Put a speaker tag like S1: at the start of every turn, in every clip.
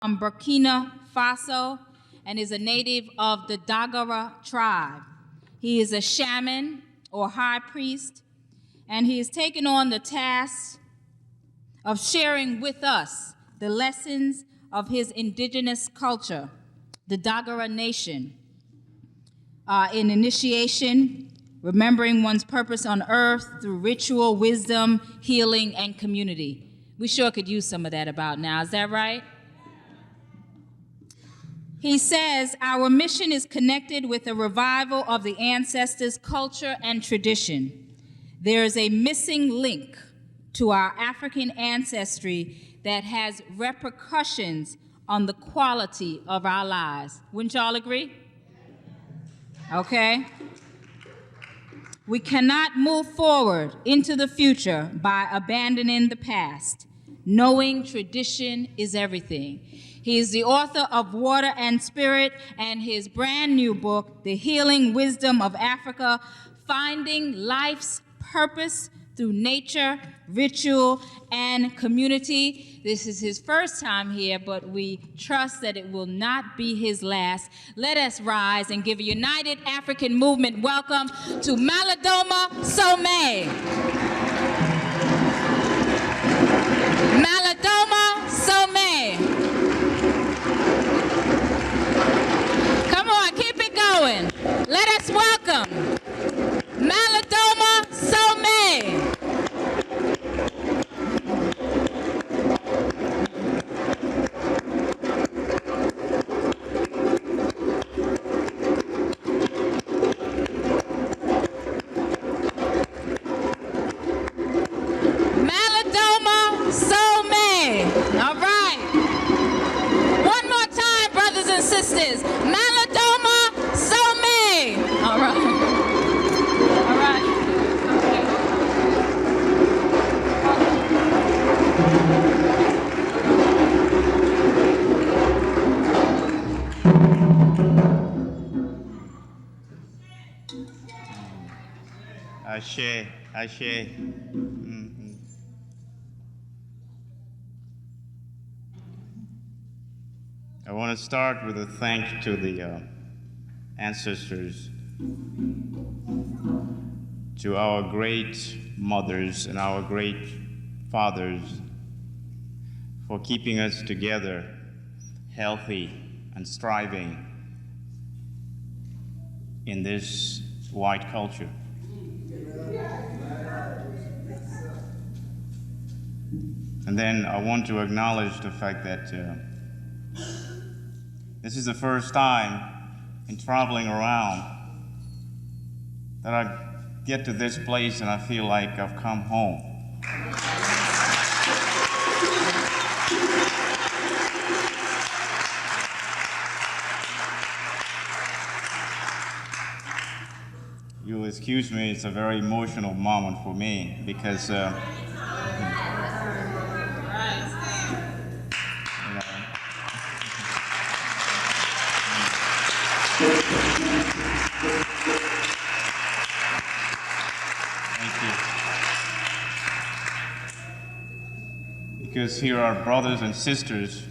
S1: from Burkina Faso and is a native of the Dagara tribe. He is a shaman or high priest, and he has taken on the task of sharing with us the lessons of his indigenous culture, the Dagara Nation, in initiation, remembering one's purpose on earth through ritual, wisdom, healing, and community. We sure could use some of that about now, is that right? He says, our mission is connected with a revival of the ancestors' culture and tradition. There is a missing link to our African ancestry that has repercussions on the quality of our lives. Wouldn't y'all agree? Okay. We cannot move forward into the future by abandoning the past. Knowing tradition is everything. He is the author of Water and Spirit and his brand new book, The Healing Wisdom of Africa, Finding Life's Purpose Through Nature, Ritual, and Community. This is his first time here, but we trust that it will not be his last. Let us rise and give a united African movement welcome to Malidoma Somé. Malidoma Somé. Come on, keep it going. Let us welcome Malidoma Somé. Malidoma Somé. All right. One more time, brothers and sisters. Malidoma Somé. All right. All right.
S2: Ashe, Ashe. I want to start with a thank to the ancestors, to our great mothers and our great fathers for keeping us together, healthy and striving in this white culture. And then I want to acknowledge the fact that this is the first time in traveling around that I get to this place and I feel like I've come home. You'll excuse me, it's a very emotional moment for me because because here are brothers and sisters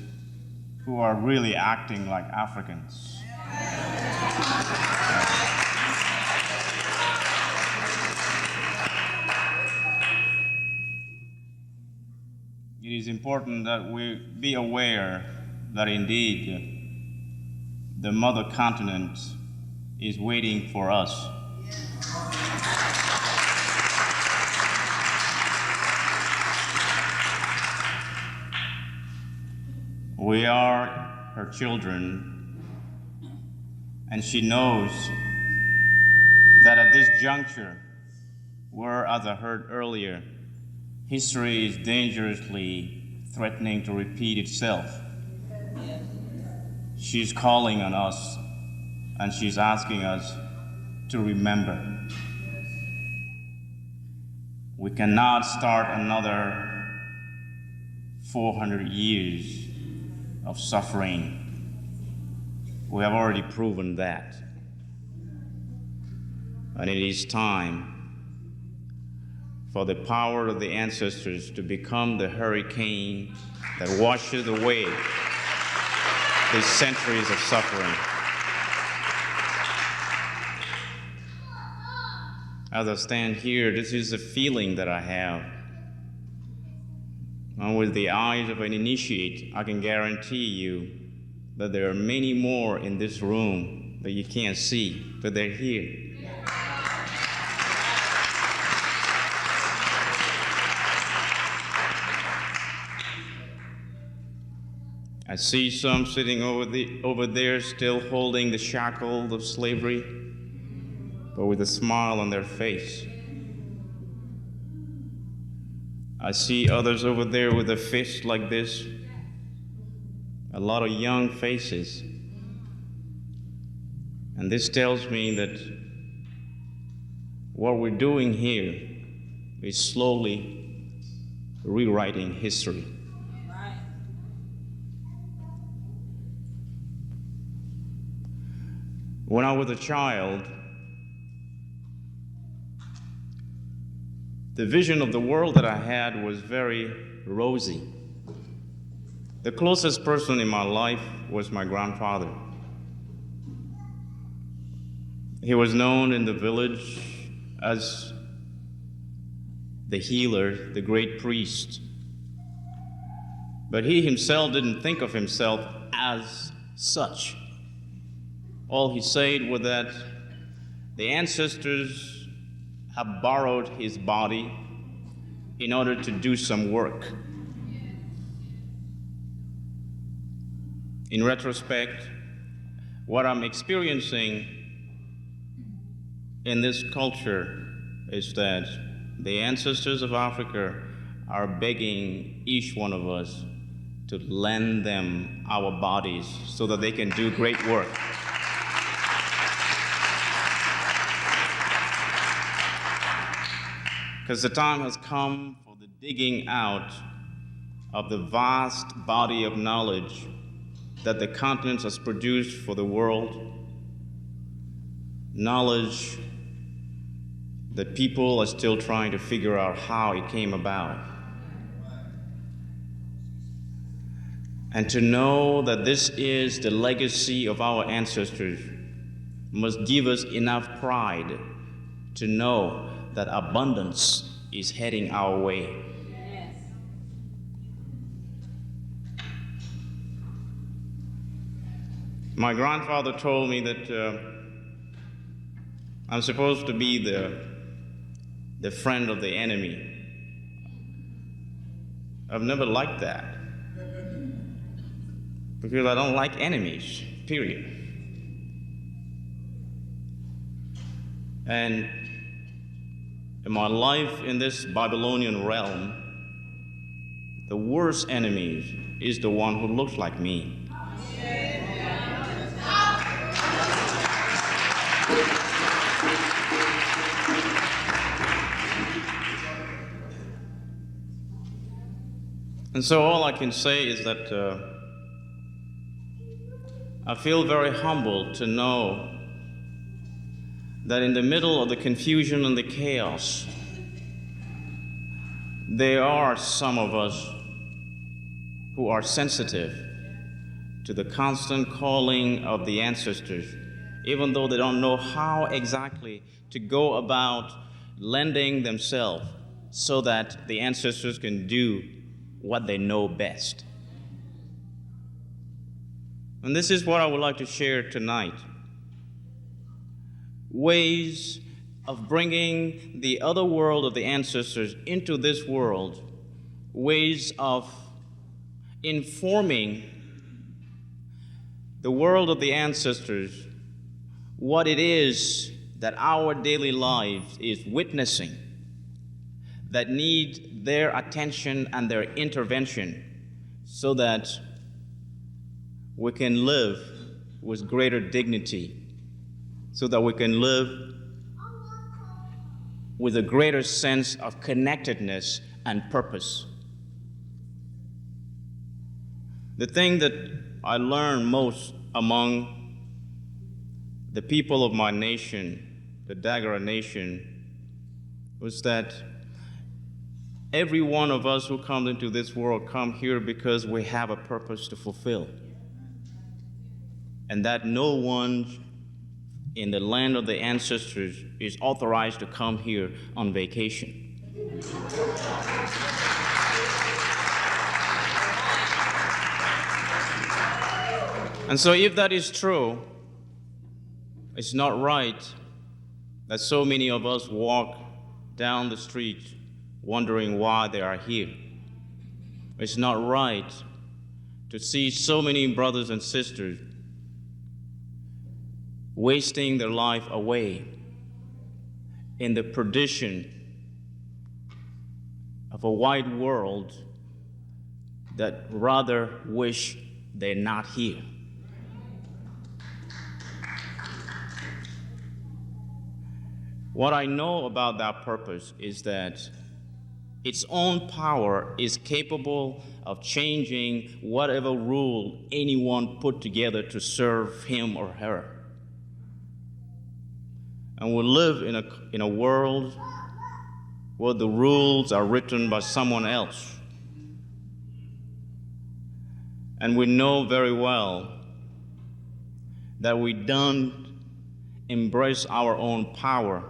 S2: who are really acting like Africans. It is important that we be aware that indeed the mother continent is waiting for us. We are her children, and she knows that at this juncture, where, as I heard earlier, history is dangerously threatening to repeat itself, she's calling on us, and she's asking us to remember. We cannot start another 400 years of suffering. We have already proven that. And it is time for the power of the ancestors to become the hurricane that washes away these centuries of suffering. As I stand here, this is the feeling that I have. And with the eyes of an initiate, I can guarantee you that there are many more in this room that you can't see, but they're here. I see some sitting over there still holding the shackle of slavery, but with a smile on their face. I see others over there with a fist like this, a lot of young faces. And this tells me that what we're doing here is slowly rewriting history. When I was a child, the vision of the world that I had was very rosy. The closest person in my life was my grandfather. He was known in the village as the healer, the great priest. But he himself didn't think of himself as such. All he said was that the ancestors have borrowed his body in order to do some work. In retrospect, what I'm experiencing in this culture is that the ancestors of Africa are begging each one of us to lend them our bodies so that they can do great work. Because the time has come for the digging out of the vast body of knowledge that the continent has produced for the world, knowledge that people are still trying to figure out how it came about. And to know that this is the legacy of our ancestors must give us enough pride to know that abundance is heading our way. Yes. My grandfather told me that I'm supposed to be the friend of the enemy. I've never liked that, because I don't like enemies, period. And in my life in this Babylonian realm, the worst enemy is the one who looks like me. And so all I can say is that I feel very humbled to know that in the middle of the confusion and the chaos, there are some of us who are sensitive to the constant calling of the ancestors, even though they don't know how exactly to go about lending themselves so that the ancestors can do what they know best. And this is what I would like to share tonight. Ways of bringing the other world of the ancestors into this world, ways of informing the world of the ancestors what it is that our daily lives is witnessing, that need their attention and their intervention so that we can live with greater dignity, so that we can live with a greater sense of connectedness and purpose. The thing that I learned most among the people of my nation, the Dagara nation, was that every one of us who comes into this world come here because we have a purpose to fulfill. and that no one in the land of the ancestors is authorized to come here on vacation. And so if that is true, it's not right that so many of us walk down the street wondering why they are here. It's not right to see so many brothers and sisters wasting their life away in the perdition of a wide world that rather wish they're not here. What I know about that purpose is that its own power is capable of changing whatever rule anyone put together to serve him or her. And we live in a world where the rules are written by someone else. And we know very well that we don't embrace our own power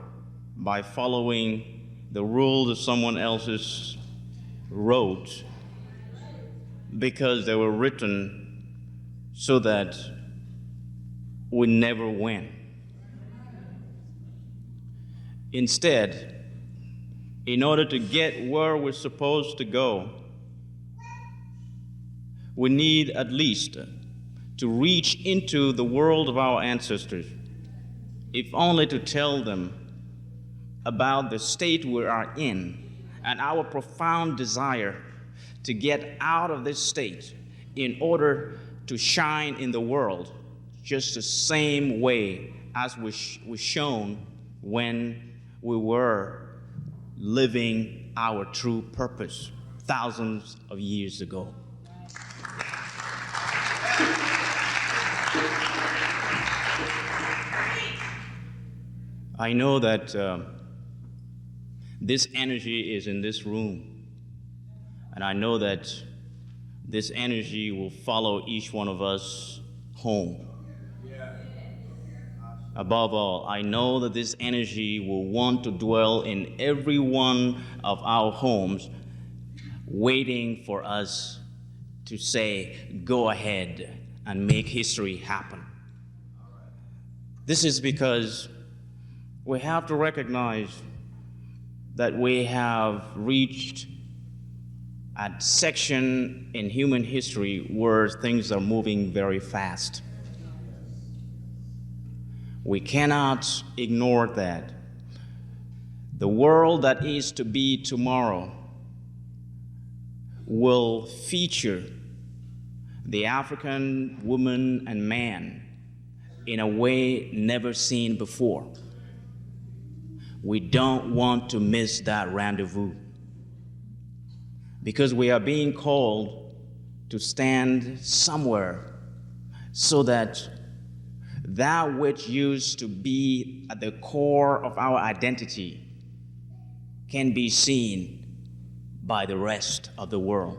S2: by following the rules that someone else's wrote, because they were written so that we never win. Instead, in order to get where we're supposed to go, we need at least to reach into the world of our ancestors, if only to tell them about the state we are in and our profound desire to get out of this state in order to shine in the world just the same way as was shown when we were living our true purpose thousands of years ago. I know that this energy is in this room, and I know that this energy will follow each one of us home. Above all, I know that this energy will want to dwell in every one of our homes, waiting for us to say, go ahead and make history happen. This is because we have to recognize that we have reached a section in human history where things are moving very fast. We cannot ignore that. The world that is to be tomorrow will feature the African woman and man in a way never seen before. We don't want to miss that rendezvous, because we are being called to stand somewhere so that that which used to be at the core of our identity can be seen by the rest of the world.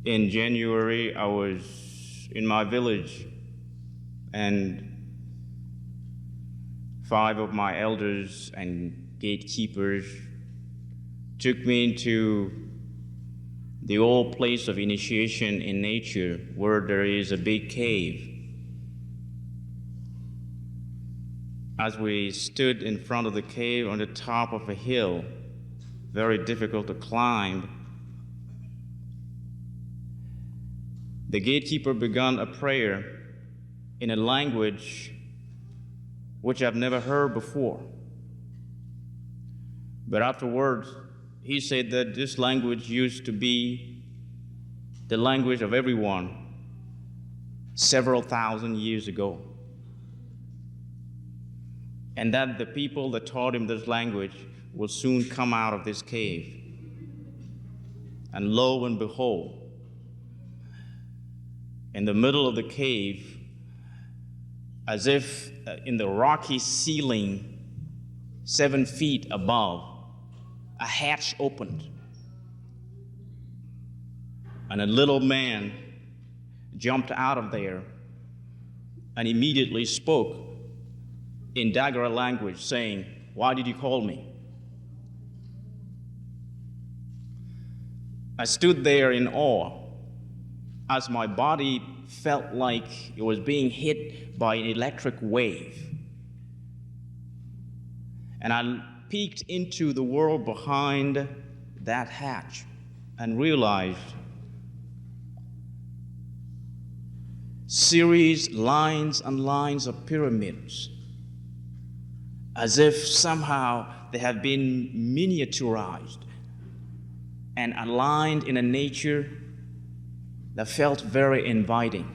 S2: In January, I was in my village, and 5 of my elders and gatekeepers took me into the old place of initiation in nature, where there is a big cave. As we stood in front of the cave on the top of a hill, very difficult to climb, the gatekeeper began a prayer in a language which I've never heard before. But afterwards, he said that this language used to be the language of everyone several thousand years ago, and that the people that taught him this language will soon come out of this cave. And lo and behold, in the middle of the cave, as if in the rocky ceiling 7 feet above, a hatch opened, and a little man jumped out of there and immediately spoke in Dagara language, saying, "Why did you call me?" I stood there in awe as my body felt like it was being hit by an electric wave. And I peeked into the world behind that hatch and realized lines and lines of pyramids, as if somehow they have been miniaturized and aligned in a nature that felt very inviting.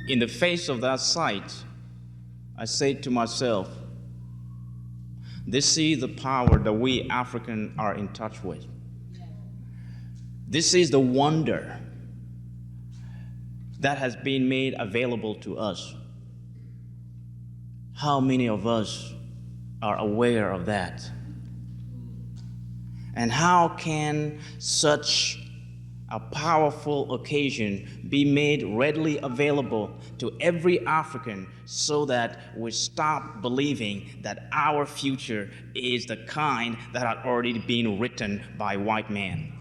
S2: In the face of that sight, I said to myself, this is the power that we Africans are in touch with. This is the wonder that has been made available to us. How many of us are aware of that? And how can such a powerful occasion be made readily available to every African so that we stop believing that our future is the kind that had already been written by white men?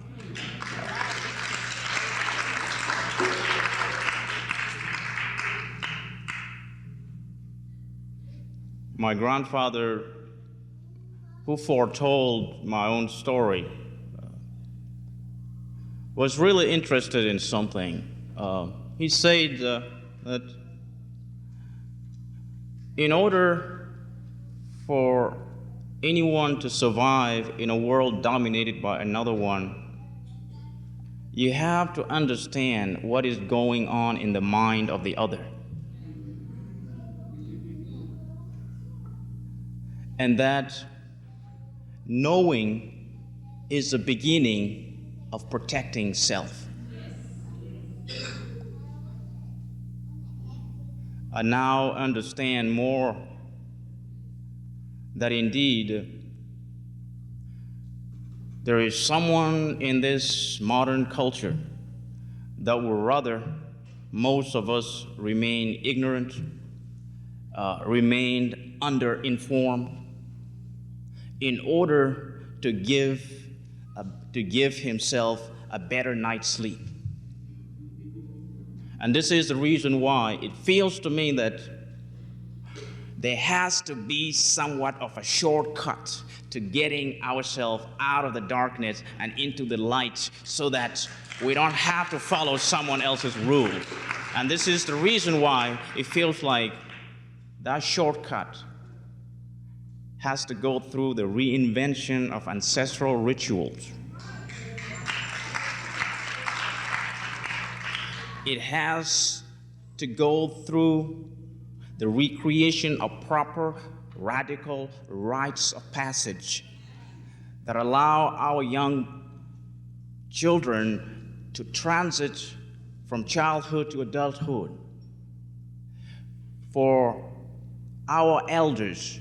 S2: My grandfather, who foretold my own story, was really interested in something. He said that in order for anyone to survive in a world dominated by another one, you have to understand what is going on in the mind of the other. And that knowing is the beginning of protecting self. I now understand more that indeed there is someone in this modern culture that would rather most of us remain ignorant, remain underinformed, in order to give himself a better night's sleep. And this is the reason why it feels to me that there has to be somewhat of a shortcut to getting ourselves out of the darkness and into the light so that we don't have to follow someone else's rule. And this is the reason why it feels like that shortcut has to go through the reinvention of ancestral rituals. It has to go through the recreation of proper radical rites of passage that allow our young children to transit from childhood to adulthood, for our elders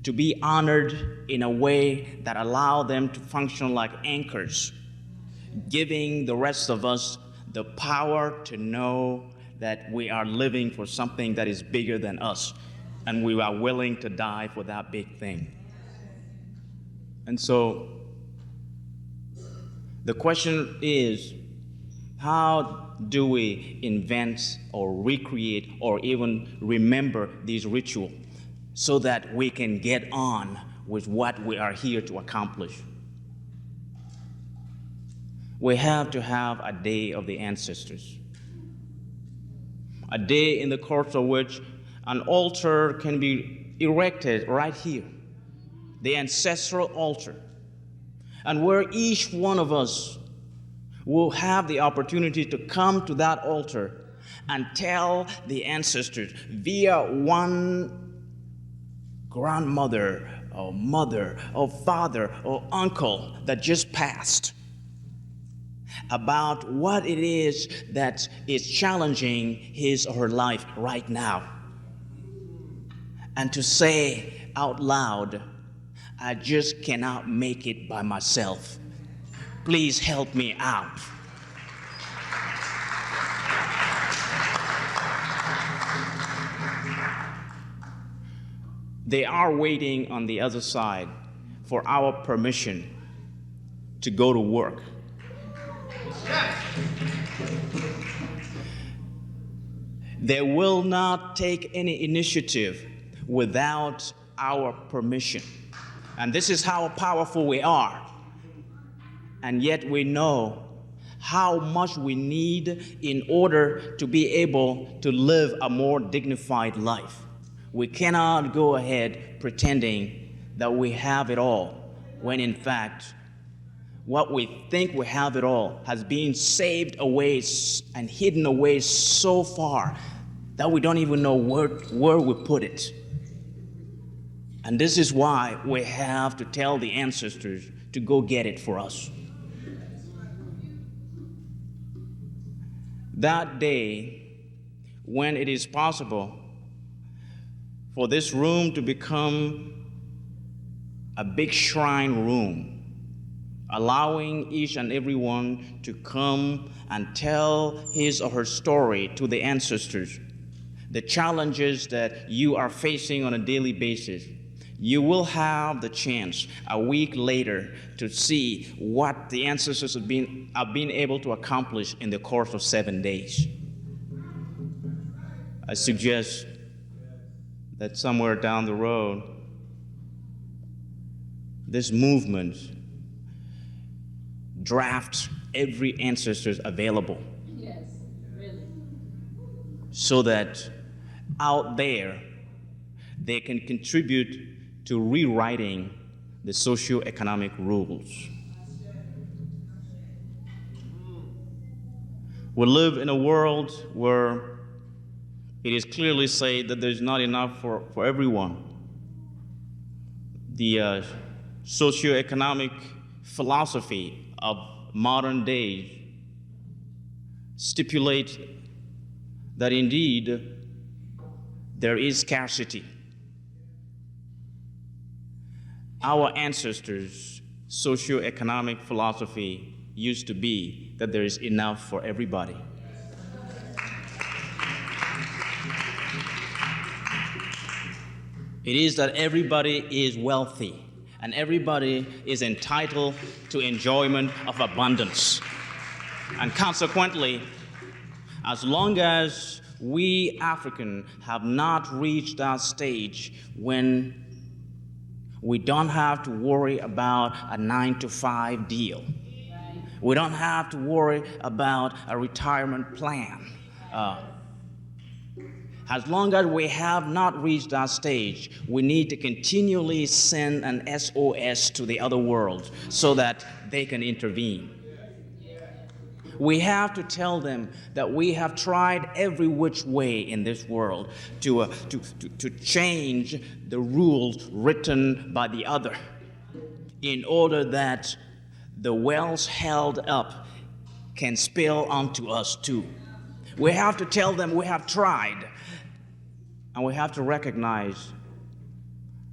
S2: to be honored in a way that allow them to function like anchors, giving the rest of us the power to know that we are living for something that is bigger than us, and we are willing to die for that big thing. And so the question is, how do we invent or recreate or even remember these rituals so that we can get on with what we are here to accomplish? We have to have a day of the ancestors, a day in the course of which an altar can be erected right here, the ancestral altar, and where each one of us will have the opportunity to come to that altar and tell the ancestors via one grandmother or mother or father or uncle that just passed about what it is that is challenging his or her life right now. And to say out loud, I just cannot make it by myself. Please help me out. They are waiting on the other side for our permission to go to work. They will not take any initiative without our permission. And this is how powerful we are. And yet we know how much we need in order to be able to live a more dignified life. We cannot go ahead pretending that we have it all, when in fact, what we think we have it all has been saved away and hidden away so far that we don't even know where we put it. And this is why we have to tell the ancestors to go get it for us. That day, when it is possible for this room to become a big shrine room, allowing each and every one to come and tell his or her story to the ancestors, the challenges that you are facing on a daily basis, you will have the chance a week later to see what the ancestors have been able to accomplish in the course of 7 days. I suggest that somewhere down the road, this movement draft every ancestors available.
S1: Yes, really.
S2: So that out there they can contribute to rewriting the socio-economic rules. We live in a world where it is clearly said that there's not enough for everyone. The socio-economic philosophy of modern days stipulate that indeed there is scarcity. Our ancestors' socio-economic philosophy used to be that there is enough for everybody. It is that everybody is wealthy and everybody is entitled to enjoyment of abundance. And consequently, as long as we Africans have not reached that stage when we don't have to worry about a 9-to-5 deal. We don't have to worry about a retirement plan. As long as we have not reached that stage, we need to continually send an SOS to the other world so that they can intervene. We have to tell them that we have tried every which way in this world to change the rules written by the other in order that the wells held up can spill onto us too. We have to tell them we have tried, and we have to recognize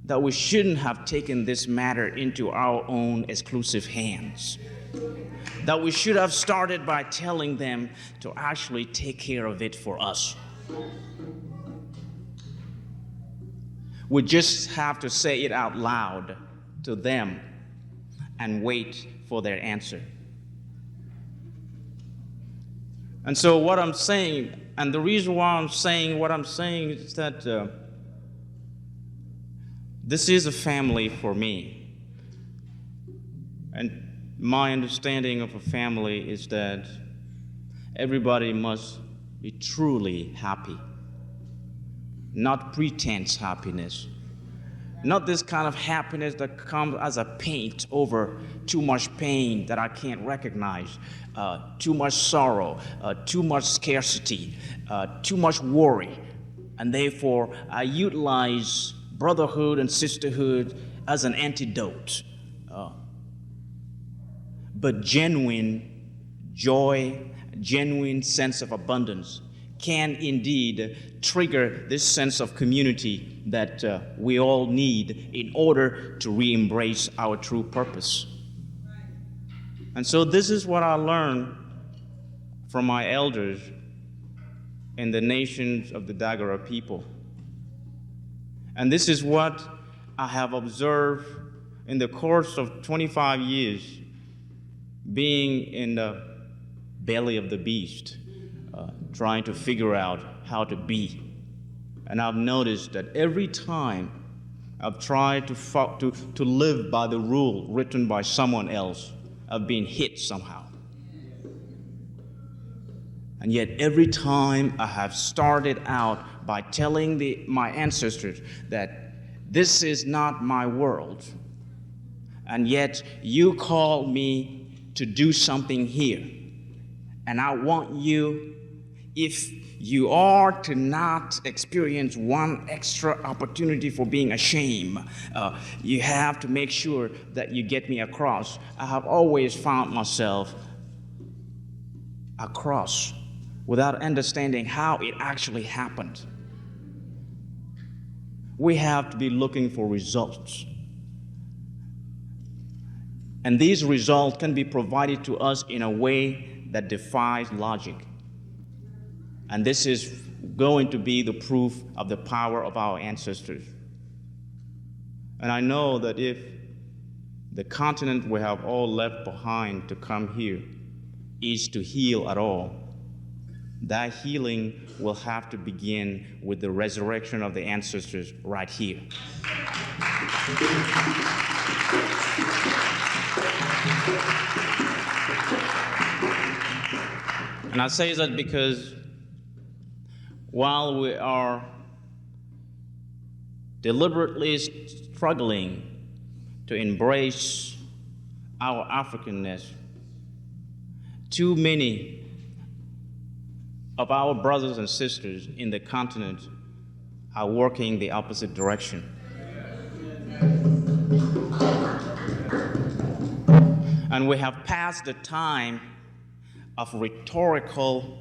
S2: that we shouldn't have taken this matter into our own exclusive hands. That we should have started by telling them to actually take care of it for us. We just have to say it out loud to them and wait for their answer. And so what I'm saying, and the reason why I'm saying what I'm saying is that this is a family for me. And my understanding of a family is that everybody must be truly happy, not pretense happiness, not this kind of happiness that comes as a paint over too much pain that I can't recognize, too much sorrow, too much scarcity, too much worry, and therefore I utilize brotherhood and sisterhood as an antidote. But genuine joy, genuine sense of abundance can indeed trigger this sense of community that we all need in order to re-embrace our true purpose. And so this is what I learned from my elders in the nations of the Dagara people. And this is what I have observed in the course of 25 years being in the belly of the beast, trying to figure out how to be. And I've noticed that every time I've tried to live by the rule written by someone else, I've been hit somehow. And yet every time I have started out by telling my ancestors that this is not my world, and yet you call me to do something here, and I want you, if you are to not experience one extra opportunity for being ashamed, you have to make sure that you get me across. I have always found myself across without understanding how it actually happened. We have to be looking for results. And these results can be provided to us in a way that defies logic. And this is going to be the proof of the power of our ancestors. And I know that if the continent we have all left behind to come here is to heal at all, that healing will have to begin with the resurrection of the ancestors right here. And I say that because while we are deliberately struggling to embrace our Africanness, too many of our brothers and sisters in the continent are working the opposite direction. And we have passed the time of rhetorical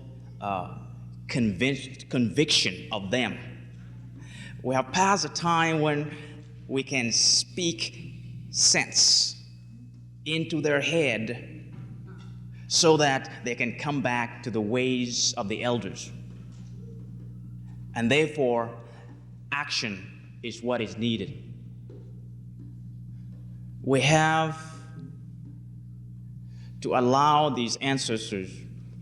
S2: conviction of them. We have passed the time when we can speak sense into their head so that they can come back to the ways of the elders. And therefore, action is what is needed. We have to allow these ancestors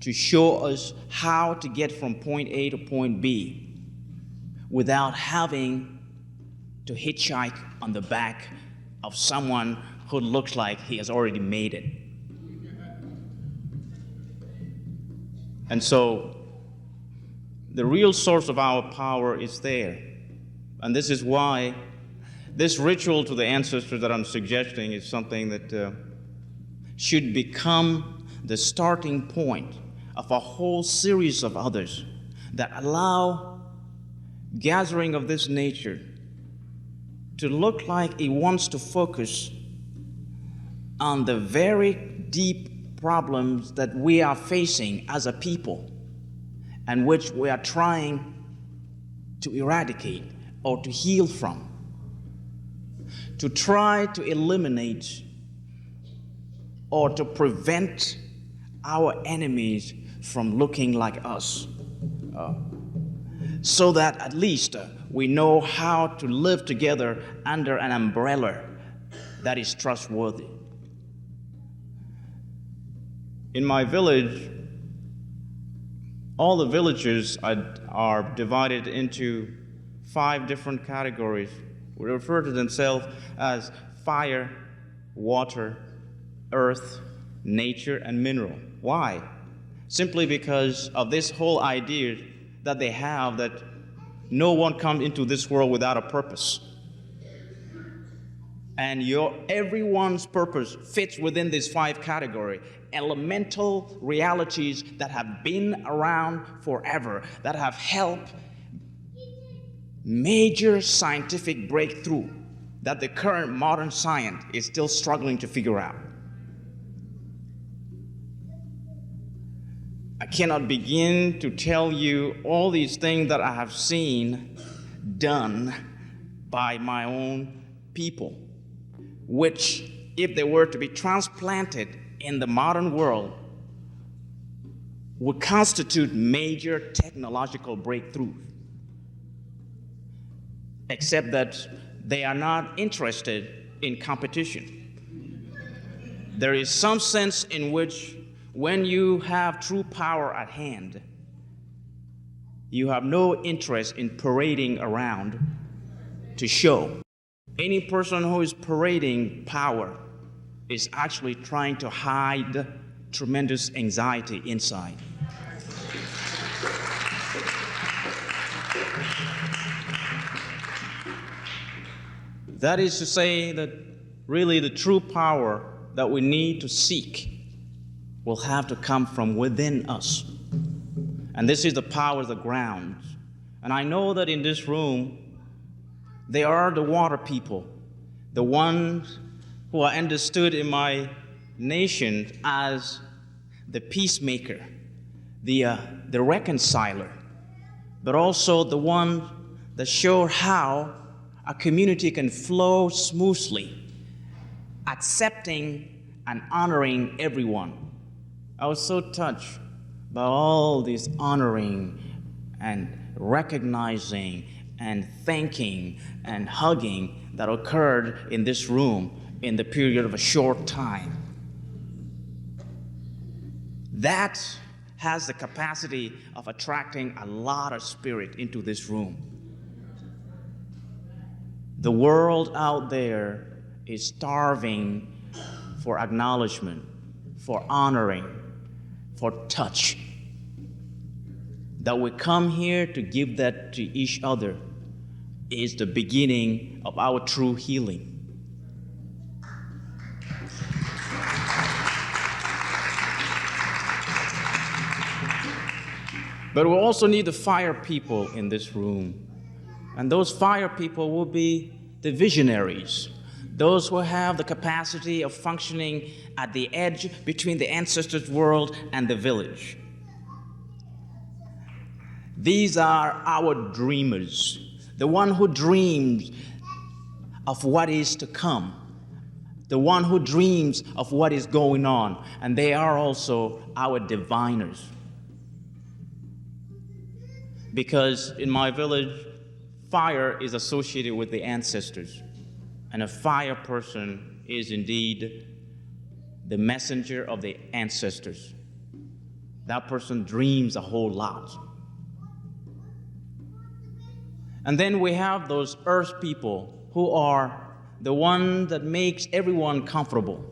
S2: to show us how to get from point A to point B without having to hitchhike on the back of someone who looks like he has already made it. And so the real source of our power is there. And this is why this ritual to the ancestors that I'm suggesting is something that should become the starting point of a whole series of others that allow gathering of this nature to look like it wants to focus on the very deep problems that we are facing as a people and which we are trying to eradicate or to heal from, to try to eliminate or to prevent our enemies from looking like us, so that at least we know how to live together under an umbrella that is trustworthy. In my village, all the villagers are divided into 5 different categories. We refer to themselves as fire, water, earth, nature, and mineral. Why? Simply because of this whole idea that they have that no one comes into this world without a purpose. And everyone's purpose fits within these 5 categories. Elemental realities that have been around forever, that have helped major scientific breakthrough that the current modern science is still struggling to figure out. I cannot begin to tell you all these things that I have seen done by my own people, which, if they were to be transplanted in the modern world, would constitute major technological breakthroughs. except that they are not interested in competition. There is some sense in which when you have true power at hand, you have no interest in parading around to show. Any person who is parading power is actually trying to hide tremendous anxiety inside. That is to say that really the true power that we need to seek will have to come from within us. And this is the power of the ground. And I know that in this room, they are the water people, the ones who are understood in my nation as the peacemaker, the reconciler, but also the one that show how a community can flow smoothly, accepting and honoring everyone. I was so touched by all this honoring and recognizing and thanking and hugging that occurred in this room in the period of a short time. That has the capacity of attracting a lot of spirit into this room. The world out there is starving for acknowledgement, for honoring, for touch. That we come here to give that to each other is the beginning of our true healing. But we also need the fire people in this room. And those fire people will be the visionaries, those who have the capacity of functioning at the edge between the ancestors' world and the village. These are our dreamers, the one who dreams of what is to come, the one who dreams of what is going on, and they are also our diviners. Because in my village, fire is associated with the ancestors, and a fire person is indeed the messenger of the ancestors. That person dreams a whole lot. And then we have those earth people who are the one that makes everyone comfortable,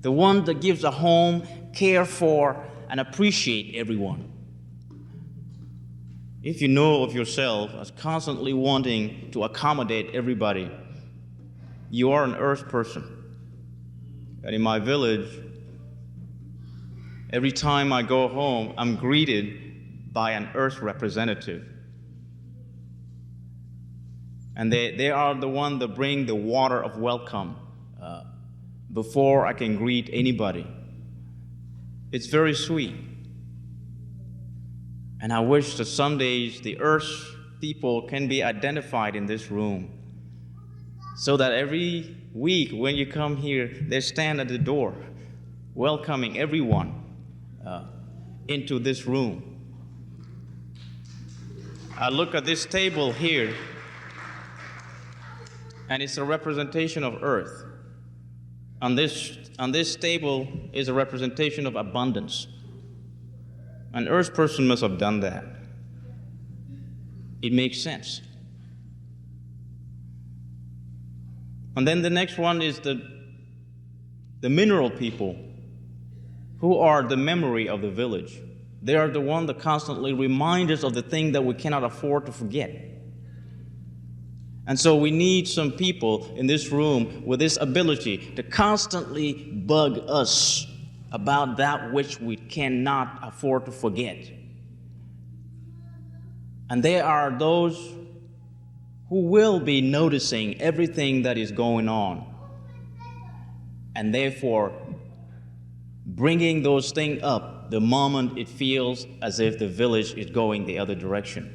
S2: the one that gives a home, care for, and appreciate everyone. If you know of yourself as constantly wanting to accommodate everybody, you are an earth person. And in my village, every time I go home, I'm greeted by an earth representative. And they are the one that bring the water of welcome before I can greet anybody. It's very sweet. And I wish that some days the earth people can be identified in this room, so that every week when you come here, they stand at the door welcoming everyone into this room. I look at this table here, and it's a representation of earth. On this table is a representation of abundance. An earth person must have done that. It makes sense. And then the next one is the mineral people, who are the memory of the village. They are the one that constantly remind us of the thing that we cannot afford to forget. And so we need some people in this room with this ability to constantly bug us about that which we cannot afford to forget. And there are those who will be noticing everything that is going on, and therefore bringing those things up the moment it feels as if the village is going the other direction.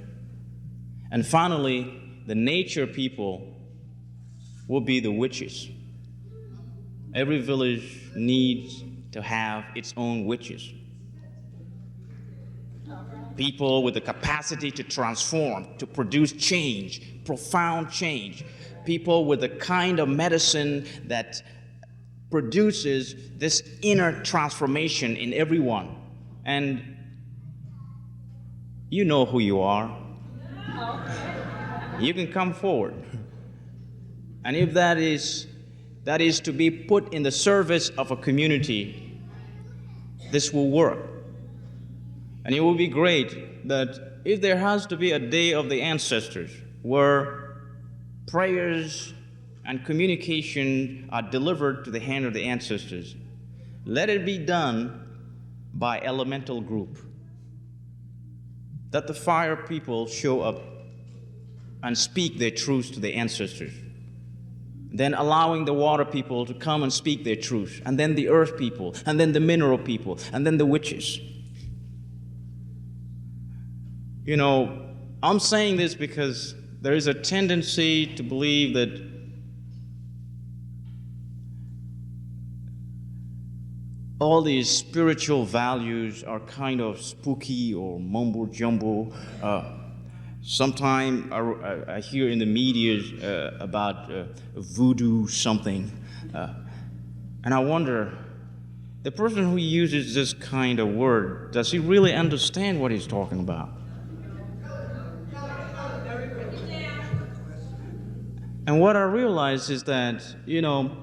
S2: And finally, the nature people will be the witches. Every village needs to have its own witches. People with the capacity to transform, to produce change, profound change. People with the kind of medicine that produces this inner transformation in everyone. And you know who you are. You can come forward. And if that is to be put in the service of a community, this will work. And it will be great that if there has to be a day of the ancestors where prayers and communication are delivered to the hand of the ancestors, let it be done by elemental group. That the fire people show up and speak their truths to the ancestors. Then allowing the water people to come and speak their truths. And then the earth people, and then the mineral people, and then the witches. You know, I'm saying this because there is a tendency to believe that all these spiritual values are kind of spooky or mumbo jumbo. Sometimes I hear in the media about voodoo something. And I wonder, the person who uses this kind of word, does he really understand what he's talking about? And what I realize is that, you know,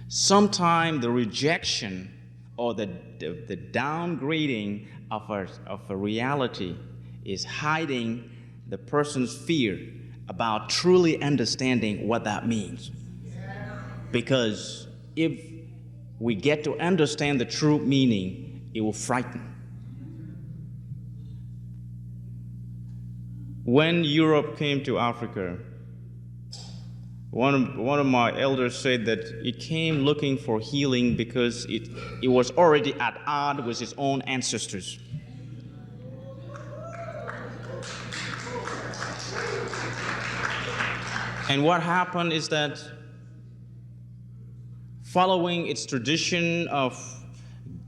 S2: sometimes the rejection or the downgrading of a reality is hiding the person's fear about truly understanding what that means. Because if we get to understand the true meaning, it will frighten. When Europe came to Africa, one of my elders said that it came looking for healing because it was already at odds with its own ancestors. And what happened is that following its tradition of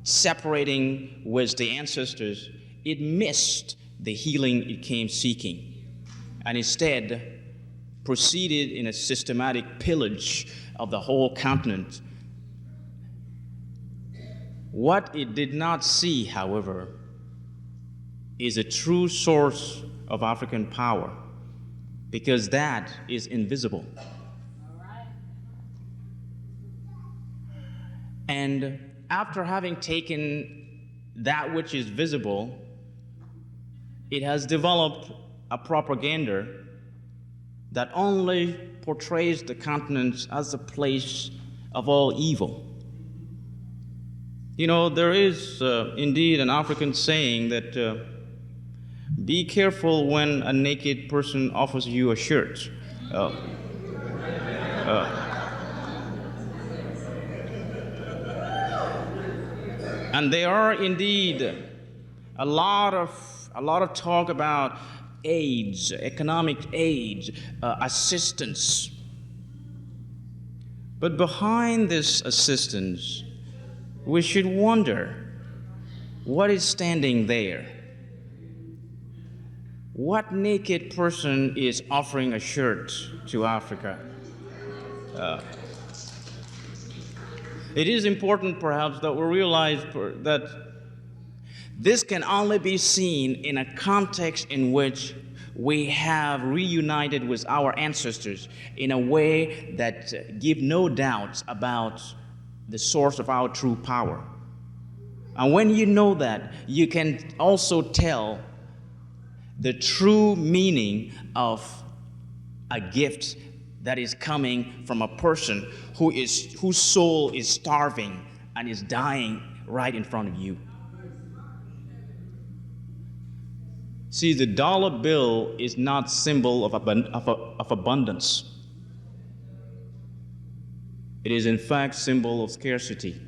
S2: separating with the ancestors, it missed the healing it came seeking, and instead proceeded in a systematic pillage of the whole continent. What it did not see, however, is a true source of African power, because that is invisible. And after having taken that which is visible, it has developed a propaganda that only portrays the continent as a place of all evil. You know, there is indeed an African saying that be careful when a naked person offers you a shirt. And there are indeed a lot of talk about aids, economic aid, assistance. But behind this assistance, we should wonder what is standing there. What naked person is offering a shirt to Africa? It is important, perhaps, that we realize that this can only be seen in a context in which we have reunited with our ancestors in a way that give no doubts about the source of our true power. And when you know that, you can also tell the true meaning of a gift that is coming from a person whose soul is starving and is dying right in front of you. See, the dollar bill is not symbol of abundance. It is in fact symbol of scarcity.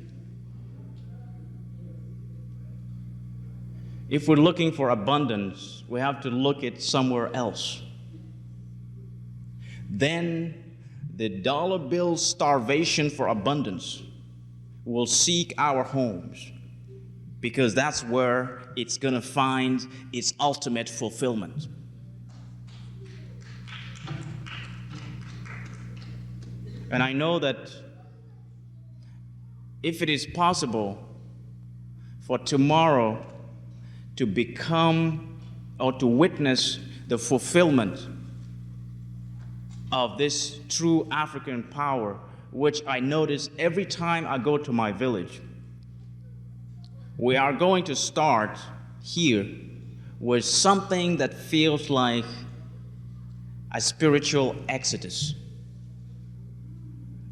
S2: If we're looking for abundance, we have to look at somewhere else. Then the dollar bill's starvation for abundance will seek our homes, because that's where it's going to find its ultimate fulfillment. And I know that if it is possible for tomorrow to become or to witness the fulfillment of this true African power, which I notice every time I go to my village, we are going to start here with something that feels like a spiritual exodus.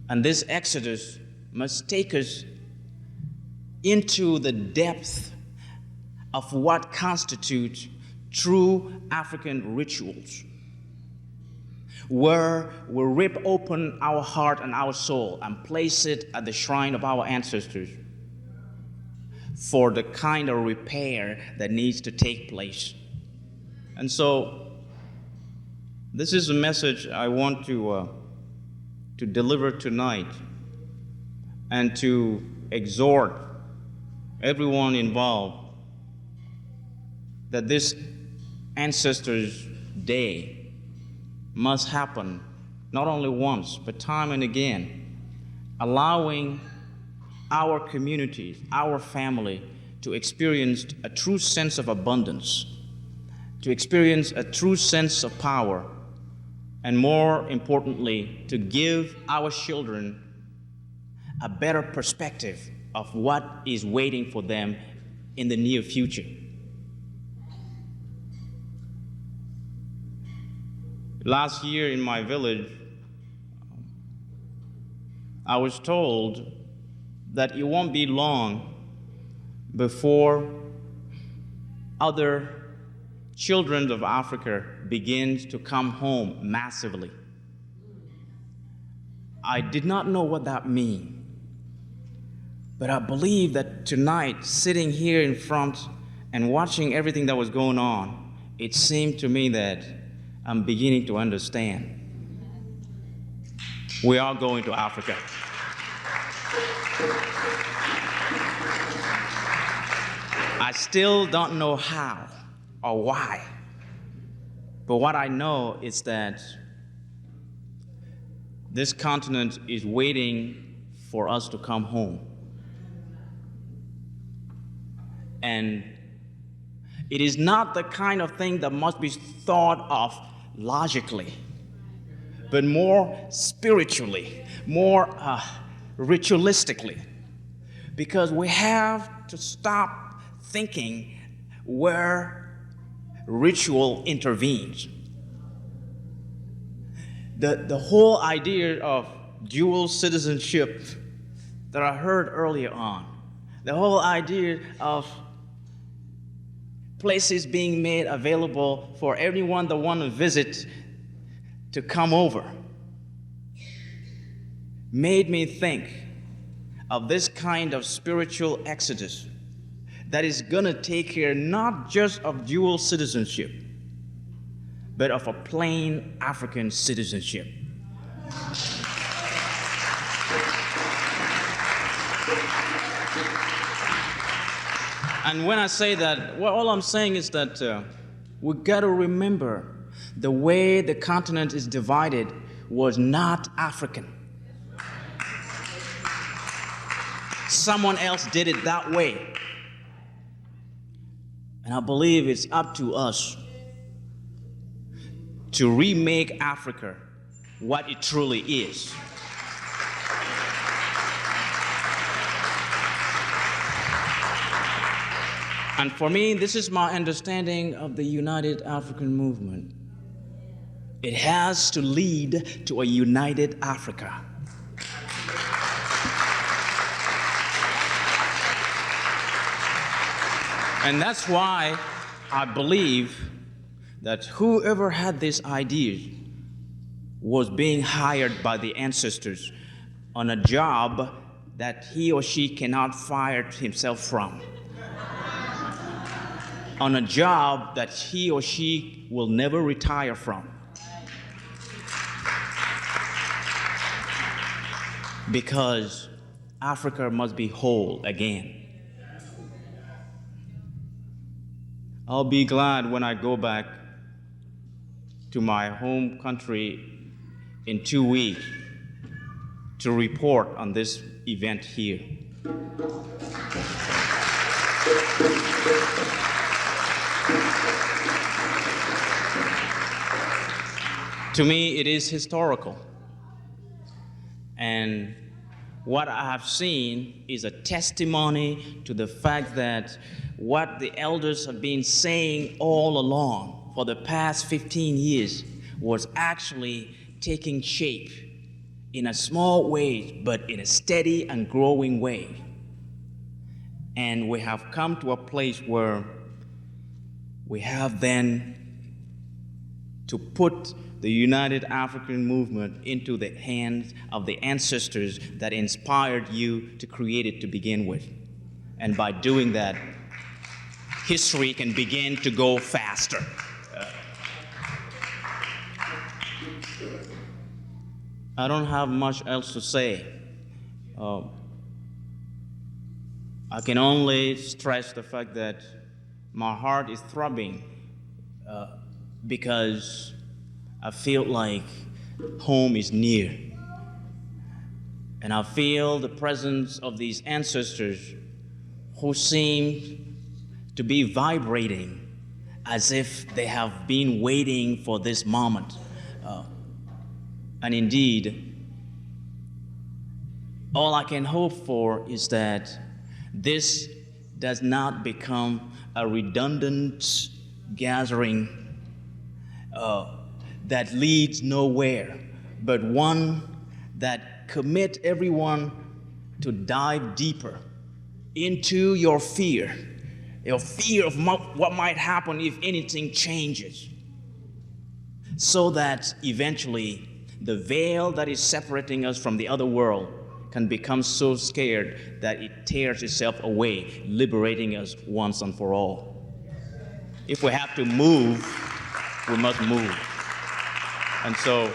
S2: And this exodus must take us into the depth of what constitutes true African rituals, where we rip open our heart and our soul and place it at the shrine of our ancestors for the kind of repair that needs to take place. And so, this is a message I want to deliver tonight, and to exhort everyone involved that this Ancestors' Day must happen not only once, but time and again, allowing our communities, our family, to experience a true sense of abundance, to experience a true sense of power, and more importantly, to give our children a better perspective of what is waiting for them in the near future. Last year in my village, I was told that it won't be long before other children of Africa begins to come home massively. I did not know what that meant, but I believe that tonight, sitting here in front and watching everything that was going on, it seemed to me that I'm beginning to understand. We are going to Africa. I still don't know how or why, but what I know is that this continent is waiting for us to come home. And it is not the kind of thing that must be thought of logically, but more spiritually, more ritualistically, because we have to stop thinking where ritual intervenes. The whole idea of dual citizenship that I heard earlier on, the whole idea of places being made available for everyone that want to visit to come over, made me think of this kind of spiritual exodus that is going to take care not just of dual citizenship, but of a plain African citizenship. And when I say that, well, all I'm saying is that we got to remember the way the continent is divided was not African. Someone else did it that way. And I believe it's up to us to remake Africa what it truly is. And for me, this is my understanding of the United African Movement. It has to lead to a united Africa. And that's why I believe that whoever had this idea was being hired by the ancestors on a job that he or she cannot fire himself from, on a job that he or she will never retire from. Because Africa must be whole again. I'll be glad when I go back to my home country in 2 weeks to report on this event here. To me, it is historical. And what I have seen is a testimony to the fact that what the elders have been saying all along for the past 15 years was actually taking shape in a small way, but in a steady and growing way. And we have come to a place where we have then to put the United African Movement into the hands of the ancestors that inspired you to create it to begin with. And by doing that, history can begin to go faster. I don't have much else to say. I can only stress the fact that my heart is throbbing because I feel like home is near. And I feel the presence of these ancestors who seem to be vibrating as if they have been waiting for this moment. And indeed, all I can hope for is that this does not become a redundant gathering that leads nowhere, but one that commit everyone to dive deeper into your fear of what might happen if anything changes, so that eventually the veil that is separating us from the other world can become so scared that it tears itself away, liberating us once and for all. If we have to move, we must move. And so,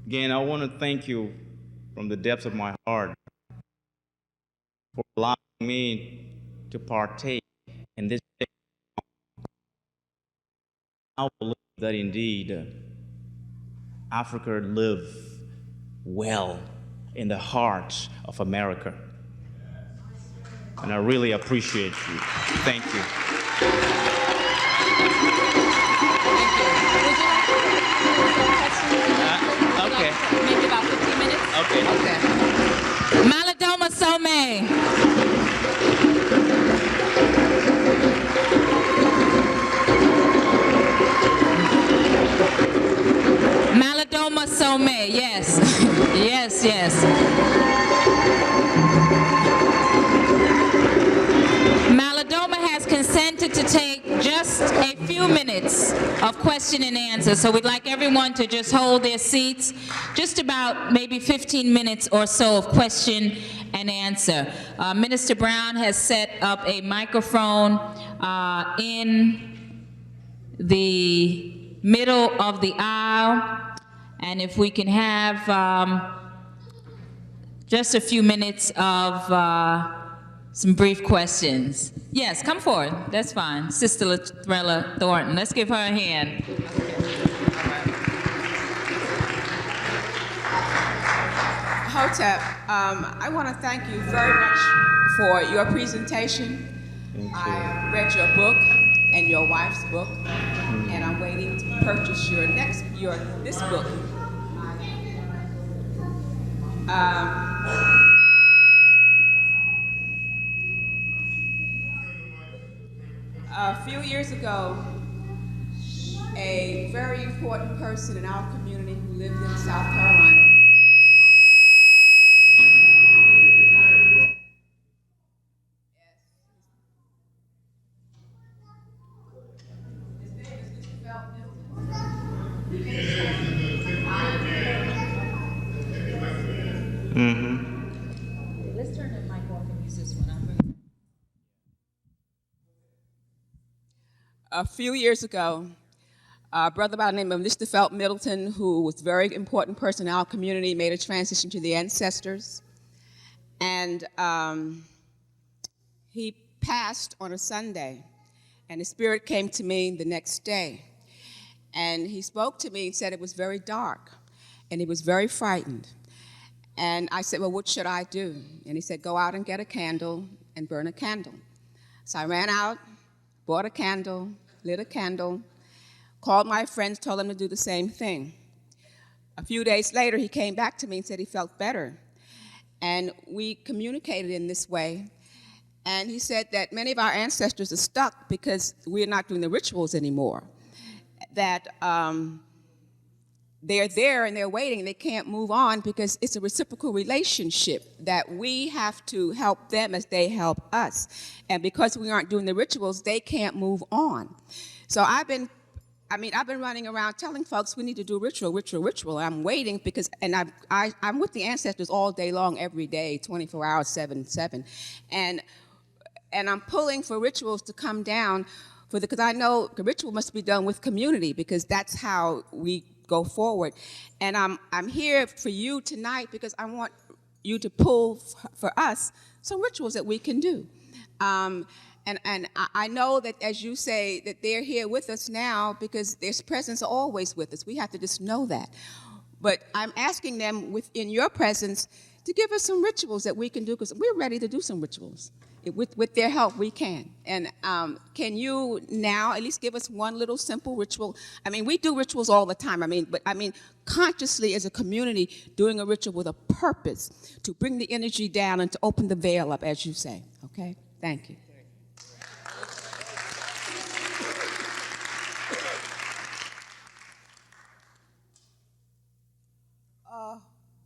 S2: again, I want to thank you from the depths of my heart for allowing me to partake in this. I believe that indeed Africa lives well in the heart of America. And I really appreciate you. Thank you. Okay.
S1: Maybe about 15 minutes?
S2: Okay.
S1: Malidoma Somé. Malidoma Somé, yes. yes. Malidoma has consented to take just a few minutes of question and answer, so we'd like everyone to just hold their seats, just about maybe 15 minutes or so of question and answer. Minister Brown has set up a microphone in the middle of the aisle, and if we can have just a few minutes of some brief questions. Yes, come forward. That's fine. Sister Latrella Thornton. Let's give her a hand.
S3: Hotep, I want to thank you very much for your presentation. I read your book and your wife's book, and I'm waiting to purchase this book. A few years ago, a very important person in our community who lived in South Carolina
S1: Let's turn the mic off and use this one.
S3: A few years ago, a brother by the name of Mr. Felt Middleton, who was a very important person in our community, made a transition to the ancestors. And he passed on a Sunday. And the spirit came to me the next day. And he spoke to me and said it was very dark, and he was very frightened. And I said, well, what should I do? And he said, go out and get a candle and burn a candle. So I ran out, bought a candle, lit a candle, called my friends, told them to do the same thing. A few days later, he came back to me and said he felt better. And we communicated in this way. And he said that many of our ancestors are stuck because we're not doing the rituals anymore. That they're there and they're waiting, they can't move on because it's a reciprocal relationship that we have to help them as they help us. And because we aren't doing the rituals, they can't move on. So I've been running around telling folks we need to do ritual. I'm waiting because, and I'm with the ancestors all day long, every day, 24 hours, 7/7. And I'm pulling for rituals to come down because I know the ritual must be done with community because that's how we go forward. And I'm here for you tonight because I want you to pull for us some rituals that we can do. And I know that, as you say, that they're here with us now because their presence are always with us. We have to just know that. But I'm asking them within your presence to give us some rituals that we can do because we're ready to do some rituals. With their help, we can. And can you now at least give us one little simple ritual? I mean, we do rituals all the time. But consciously as a community, doing a ritual with a purpose to bring the energy down and to open the veil up, as you say. Okay? Thank you.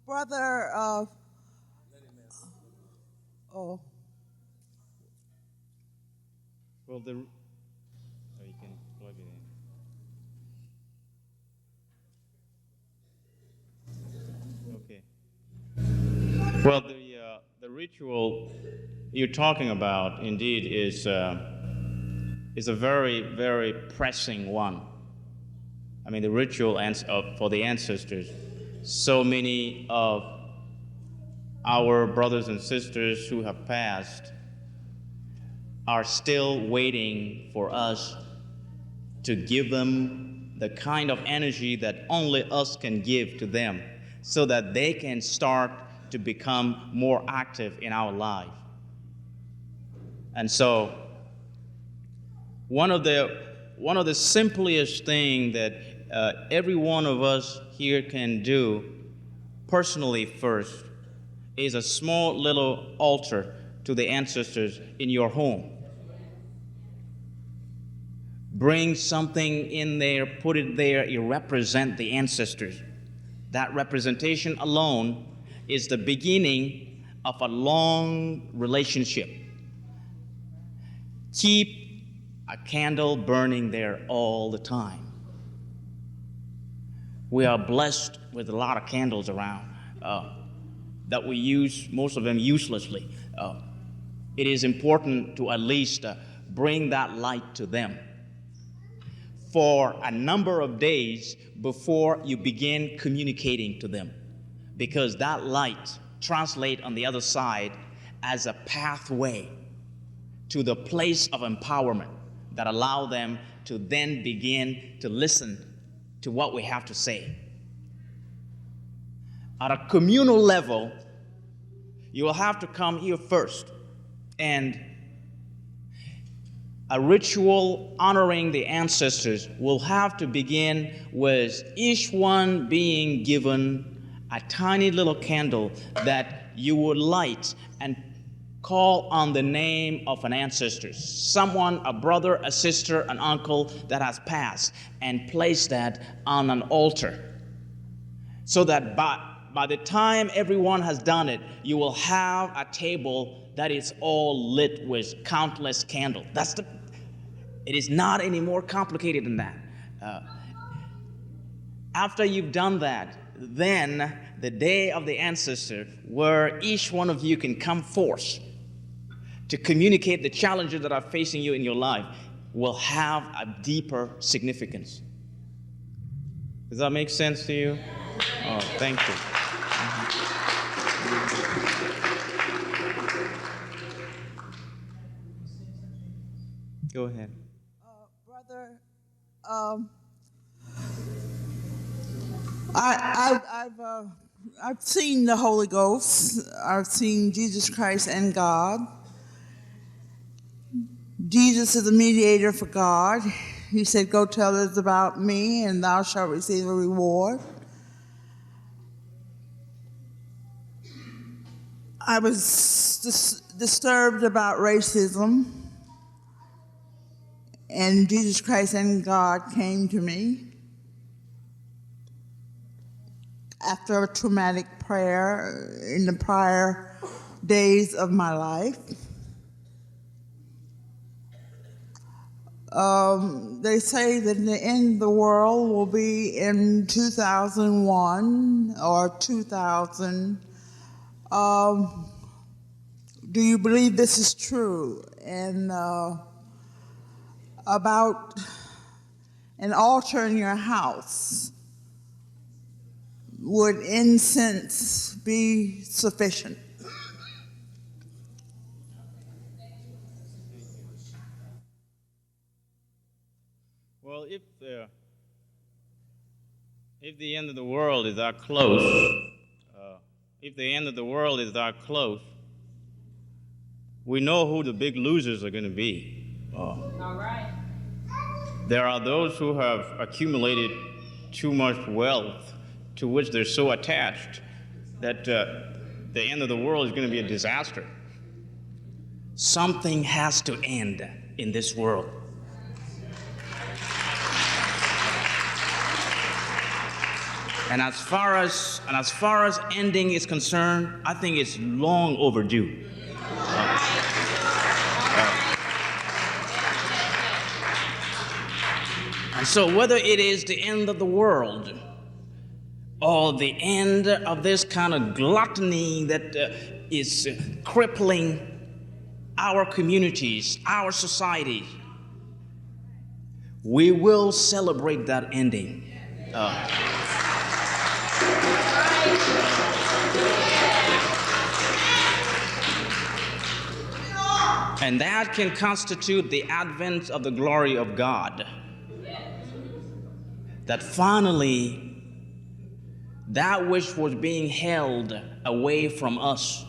S4: Brother, oh.
S2: Well, you can plug it in. Okay. Well, the ritual you're talking about, indeed, is a very, very pressing one. I mean, the ritual for the ancestors. So many of our brothers and sisters who have passed are still waiting for us to give them the kind of energy that only us can give to them so that they can start to become more active in our life. And so one of the simplest things that every one of us here can do personally first is a small little altar to the ancestors in your home. Bring something in there, put it there, you represent the ancestors. That representation alone is the beginning of a long relationship. Keep a candle burning there all the time. We are blessed with a lot of candles around that we use, most of them uselessly. It is important to at least bring that light to them for a number of days before you begin communicating to them, because that light translates on the other side as a pathway to the place of empowerment that allow them to then begin to listen to what we have to say. At a communal level, you will have to come here first, and a ritual honoring the ancestors will have to begin with each one being given a tiny little candle that you would light and call on the name of an ancestor, someone, a brother, a sister, an uncle that has passed, and place that on an altar so that by the time everyone has done it, you will have a table that is all lit with countless candles. It is not any more complicated than that. After you've done that, then the day of the ancestor, where each one of you can come forth to communicate the challenges that are facing you in your life, will have a deeper significance. Does that make sense to you? Oh, thank you. Go ahead.
S4: Brother, I've seen the Holy Ghost. I've seen Jesus Christ and God. Jesus is the mediator for God. He said, "Go tell others about me, and thou shalt receive a reward." I was disturbed about racism, and Jesus Christ and God came to me after a traumatic prayer in the prior days of my life. They say that the end of the world will be in 2001 or 2000. Do you believe this is true? And about an altar in your house, would incense be sufficient?
S2: Well, if the end of the world is that close, we know who the big losers are going to be.
S1: All right.
S2: There are those who have accumulated too much wealth to which they're so attached that the end of the world is going to be a disaster. Something has to end in this world. And as far as ending is concerned, I think it's long overdue. And so whether it is the end of the world or the end of this kind of gluttony that is crippling our communities, our society, we will celebrate that ending. And that can constitute the advent of the glory of God. That finally, that which was being held away from us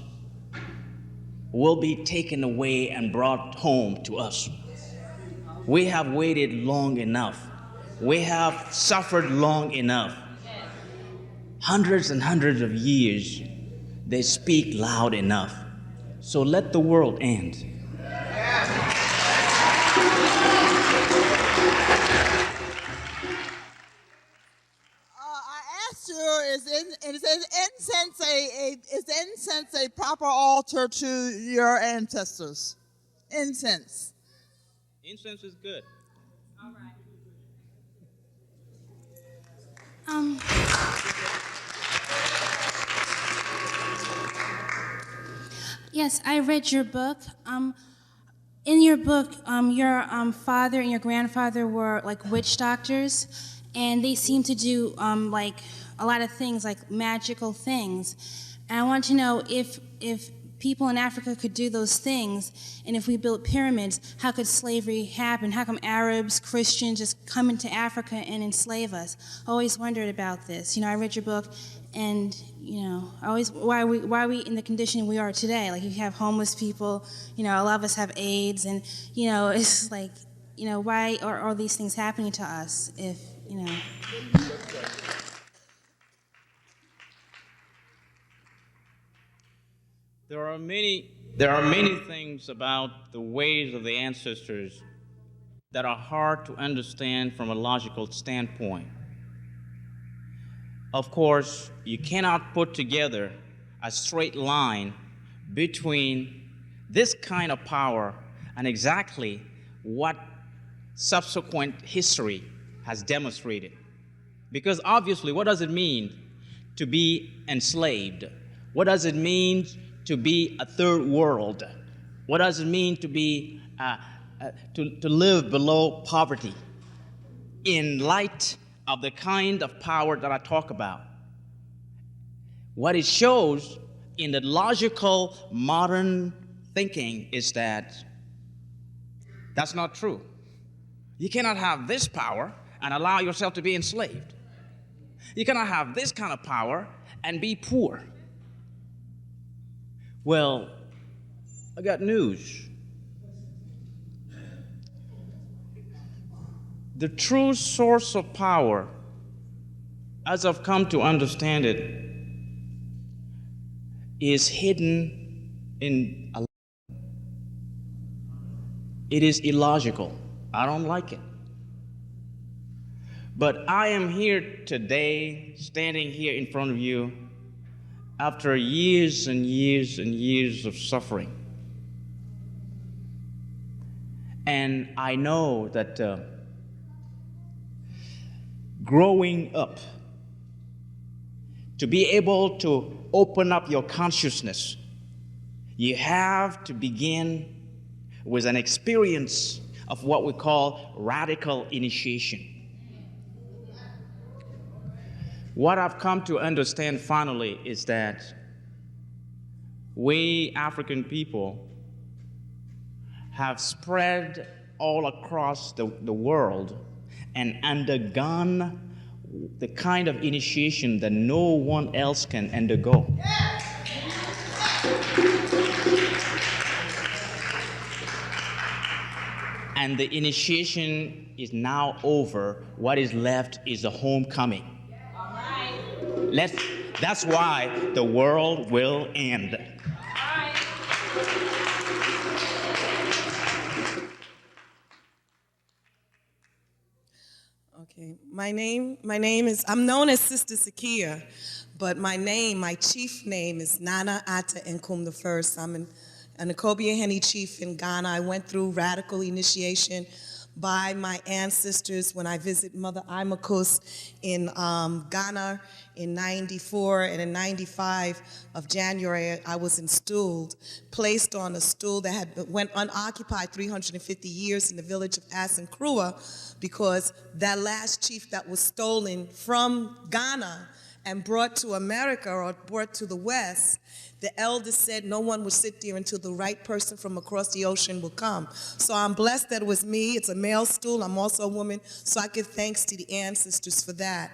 S2: will be taken away and brought home to us. We have waited long enough. We have suffered long enough. Hundreds and hundreds of years, they speak loud enough. So let the world end.
S4: Is incense a proper altar to your ancestors? Incense.
S2: Incense is good.
S1: All right.
S5: Yes, I read your book. In your book, your father and your grandfather were like witch doctors, and they seem to do like a lot of things, like magical things. And I want to know if people in Africa could do those things, and if we built pyramids, how could slavery happen? How come Arabs, Christians just come into Africa and enslave us? I always wondered about this. You know, I read your book, and you know, why are we in the condition we are today? Like, you have homeless people, you know, a lot of us have AIDS, and you know, it's like, you know, why are all these things happening to us? If you know.
S2: There are many things about the ways of the ancestors that are hard to understand from a logical standpoint. Of course, you cannot put together a straight line between this kind of power and exactly what subsequent history has demonstrated. Because obviously, what does it mean to be enslaved? What does it mean to be a third world? What does it mean to be to live below poverty in light of the kind of power that I talk about? What it shows in the logical modern thinking is that that's not true. You cannot have this power and allow yourself to be enslaved. You cannot have this kind of power and be poor. Well, I got news. The true source of power, as I've come to understand it, is hidden in a. It is illogical. I don't like it. But I am here today, standing here in front of you, after years and years and years of suffering. And I know that growing up, to be able to open up your consciousness, you have to begin with an experience of what we call radical initiation. What I've come to understand finally is that we African people have spread all across the world and undergone the kind of initiation that no one else can undergo. And the initiation is now over. What is left is the homecoming. That's why the world will end.
S6: Okay, my name is, I'm known as Sister Sakia, but my chief name is Nana Ata Nkum I. I'm an Akobia chief in Ghana. I went through radical initiation by my ancestors when I visit Mother Imakus in Ghana in 94, and in 95 of January, I was installed, placed on a stool that went unoccupied 350 years in the village of Asankrua, because that last chief that was stolen from Ghana and brought to America or brought to the West, the elders said no one would sit there until the right person from across the ocean will come. So I'm blessed that it was me. It's a male stool. I'm also a woman, so I give thanks to the ancestors for that.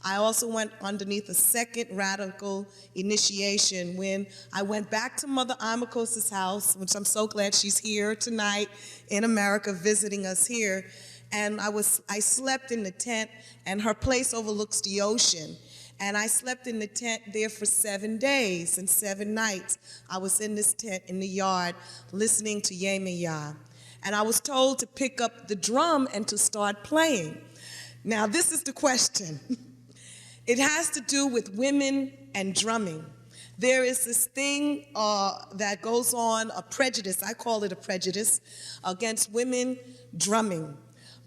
S6: I also went underneath a second radical initiation when I went back to Mother Imakos' house, which I'm so glad she's here tonight in America visiting us here. And I slept in the tent, and her place overlooks the ocean. And I slept in the tent there for 7 days and 7 nights. I was in this tent in the yard listening to Yemaya. And I was told to pick up the drum and to start playing. Now, this is the question. It has to do with women and drumming. There is this thing that goes on, a prejudice, I call it a prejudice, against women drumming.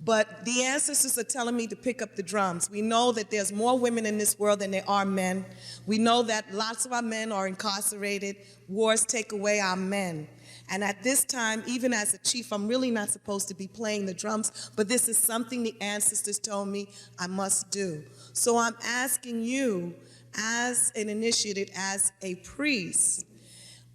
S6: But the ancestors are telling me to pick up the drums. We know that there's more women in this world than there are men. We know that lots of our men are incarcerated. Wars take away our men. And at this time, even as a chief, I'm really not supposed to be playing the drums, but this is something the ancestors told me I must do. So I'm asking you, as an initiated, as a priest,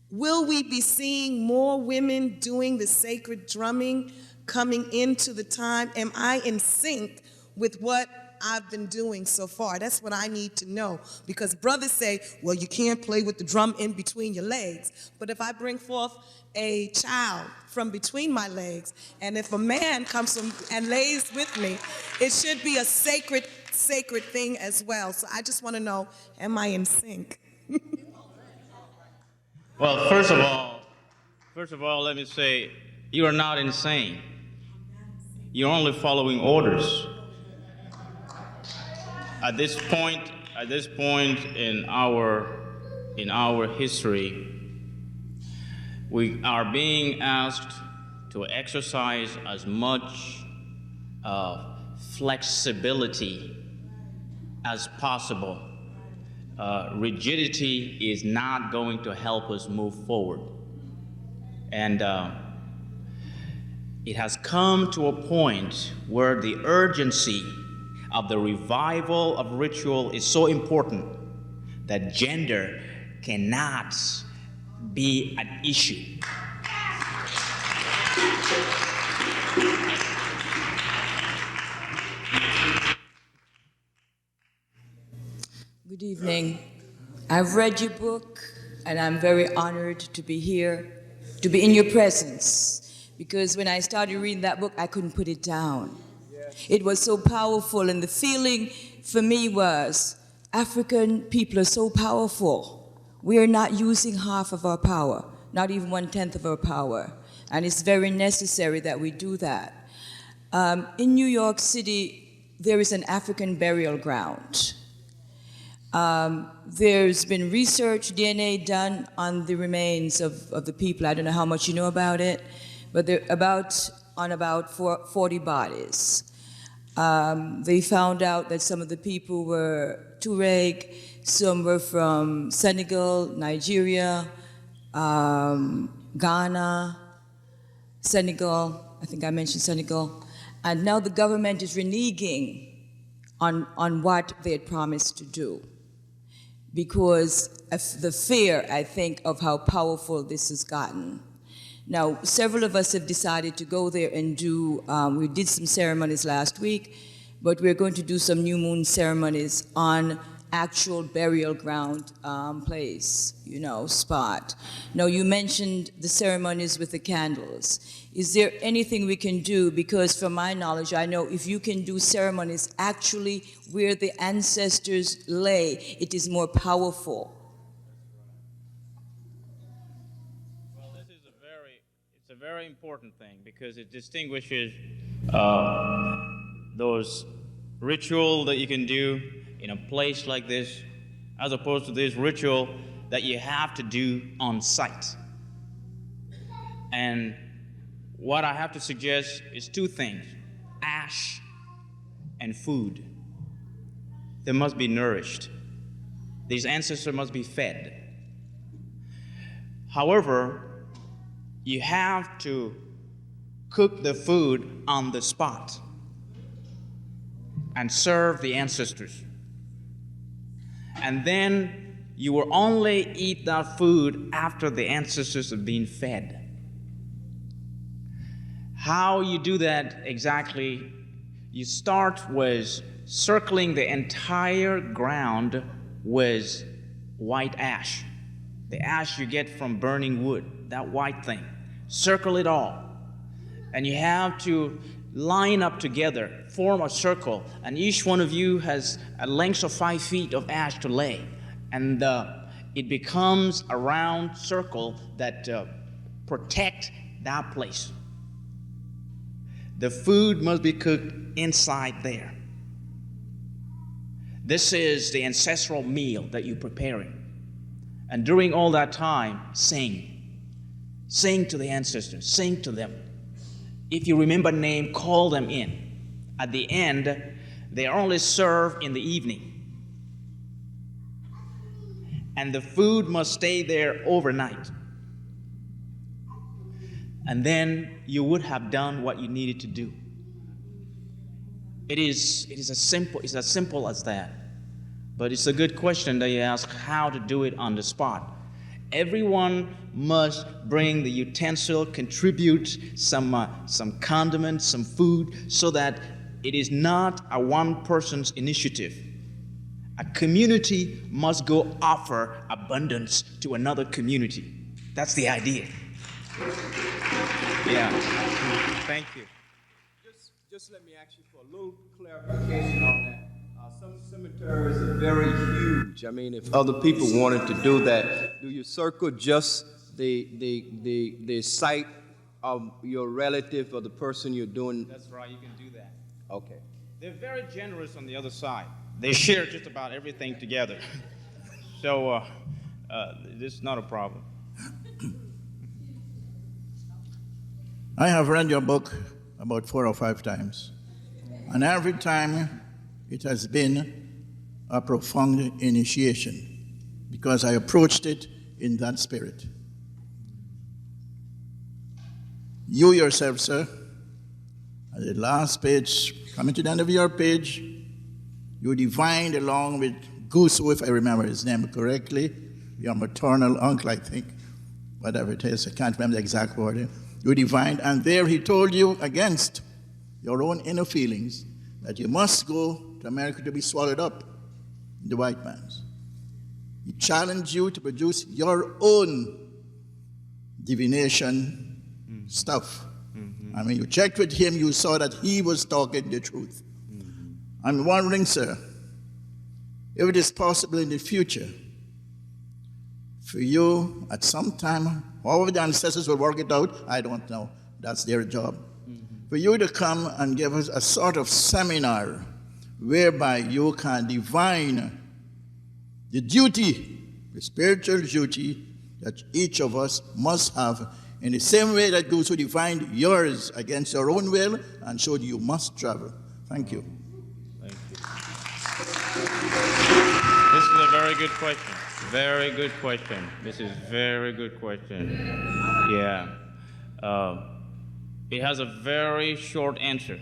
S6: will we be seeing more women doing the sacred drumming coming into the time? Am I in sync with what I've been doing so far? That's what I need to know, because brothers say, well, you can't play with the drum in between your legs. But if I bring forth a child from between my legs, and if a man comes from and lays with me, it should be a sacred thing as well. So I just want to know, am I in sync?
S2: Well, first of all, let me say, you are not insane. You're only following orders. At this point in our history, we are being asked to exercise as much flexibility as possible. Rigidity is not going to help us move forward. And it has come to a point where the urgency of the revival of ritual is so important that gender cannot be an issue.
S7: Good evening. I've read your book, and I'm very honored to be here, to be in your presence, because when I started reading that book, I couldn't put it down. It was so powerful, and the feeling for me was, African people are so powerful. We are not using half of our power, not even 1/10 of our power, and it's very necessary that we do that. In New York City, there is an African burial ground. There's been research, DNA done on the remains of the people. I don't know how much you know about it, but they're about 40 bodies. They found out that some of the people were Tuareg, some were from Senegal, Nigeria, Ghana, Senegal, I think I mentioned Senegal, and now the government is reneging on what they had promised to do, because of the fear, I think, of how powerful this has gotten. Now, several of us have decided to go there and do, we did some ceremonies last week, but we're going to do some new moon ceremonies on actual burial ground place, spot. Now, you mentioned the ceremonies with the candles. Is there anything we can do? Because from my knowledge, I know if you can do ceremonies actually where the ancestors lay, it is more powerful.
S2: Well, this is it's a very important thing, because it distinguishes those ritual that you can do in a place like this, as opposed to this ritual that you have to do on site. And what I have to suggest is two things: ash and food. They must be nourished. These ancestors must be fed. However, you have to cook the food on the spot and serve the ancestors. And then you will only eat that food after the ancestors have been fed. How you do that exactly, you start with circling the entire ground with white ash. The ash you get from burning wood, that white thing. Circle it all. And you have to line up together, form a circle, and each one of you has a length of 5 feet of ash to lay. And it becomes a round circle that protects that place. The food must be cooked inside there. This is the ancestral meal that you're preparing. And during all that time, sing. Sing to the ancestors, sing to them. If you remember name, call them in. At the end, they are only served in the evening. And the food must stay there overnight. And then you would have done what you needed to do. It is as simple as that. But it's a good question that you ask, how to do it on the spot. Everyone must bring the utensil, contribute some condiments, some food, so that it is not a one person's initiative. A community must go offer abundance to another community. That's the idea. Yeah. Thank you.
S8: Just let me ask you for a little clarification on that. Some cemeteries are very huge. I mean, if other people wanted to do that, do you circle just the site of your relative or the person you're doing?
S2: That's right, you can do that.
S8: Okay.
S2: They're very generous on the other side. They share just about everything together. So this is not a problem.
S9: I have read your book about 4 or 5 times, and every time it has been a profound initiation, because I approached it in that spirit. You yourself, sir, at the last page, coming to the end of your page, you divined along with Gusu, if I remember his name correctly, your maternal uncle, I think, whatever it is, I can't remember the exact word. You divined, and there he told you against your own inner feelings that you must go to America to be swallowed up in the white man's. He challenged you to produce your own divination stuff. I mean, you checked with him, you saw that he was talking the truth. I'm wondering, sir, if it is possible in the future for you at some time, however the ancestors will work it out, I don't know. That's their job. For you to come and give us a sort of seminar whereby you can divine the duty, the spiritual duty that each of us must have in the same way that those who divined yours against your own will and showed you must travel. Thank you.
S2: Thank you. This is a very good question. Very good question. This is very good question. Yeah. It has a very short answer.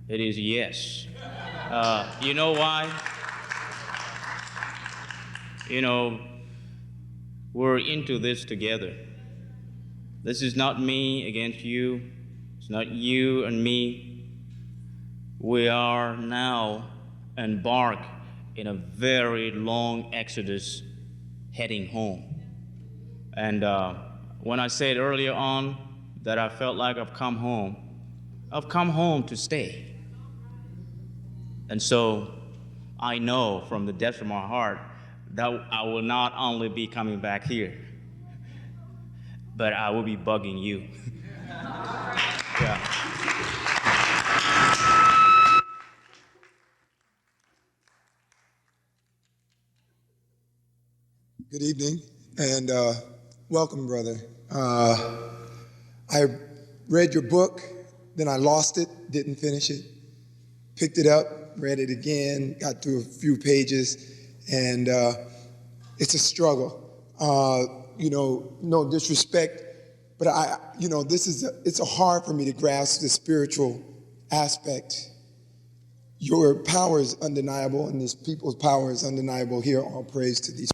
S2: It is yes. You know why? You know, we're into this together. This is not me against you. It's not you and me. We are now embarked in a very long exodus heading home. And when I said earlier on that I felt like I've come home to stay. And so I know from the depths of my heart that I will not only be coming back here, but I will be bugging you. Yeah.
S10: Good evening, and welcome, brother. I read your book, then I lost it, didn't finish it, picked it up, read it again, got through a few pages, and it's a struggle. You know, no disrespect, but it's hard for me to grasp the spiritual aspect. Your power is undeniable, and this people's power is undeniable. Here, all praise to these